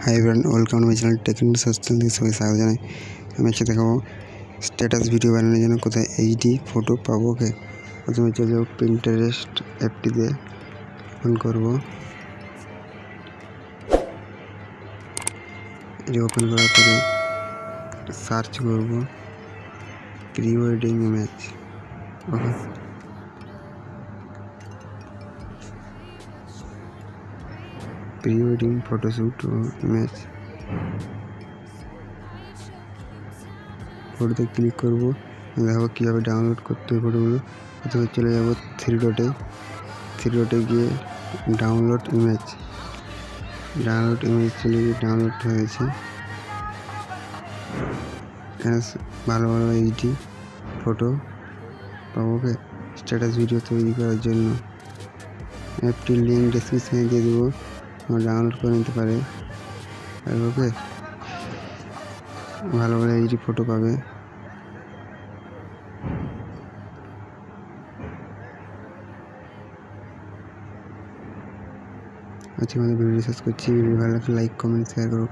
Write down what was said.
Hi everyone, welcome to my channel technique suggestion থেকে সবাই স্বাগত জানাই। আমি আজকে দেখাবো স্ট্যাটাস ভিডিও বানানোর জন্য কোথায় এইচডি ফটো পাবো। ওকে, প্রথমে চলে যাবো পিন্টারেস্ট অ্যাপটিতে, ওপেন করবো। এটি ওপেন করার পরে সার্চ করবো প্রি ওয়েডিং ইমেজ। ওকে, প্রি ওয়েডিং ফটোশ্যুট ইমেজ, ফটোতে ক্লিক করবো। দেখো কীভাবে ডাউনলোড করতে হয় ফটোগুলো। প্রথমে চলে যাবো থ্রি ডটে গিয়ে ডাউনলোড ইমেজ চলে গিয়ে ডাউনলোড হয়েছে। এখানে ভালো ভালো এইচডি ফটো পাবো। ওকে, স্ট্যাটাস ভিডিও তৈরি করার জন্য অ্যাপটির লিঙ্ক ডেসক্রিপশনে দিয়ে দেবো, ডাউনলোড করে নিতে পারে। ওকে, ভালো ভালো এইচডি ফটো পাবে। আজকে আমাদের ভিডিও শেষ করছি। ভিডিও ভালো লাগলে লাইক, কমেন্ট, শেয়ার করো।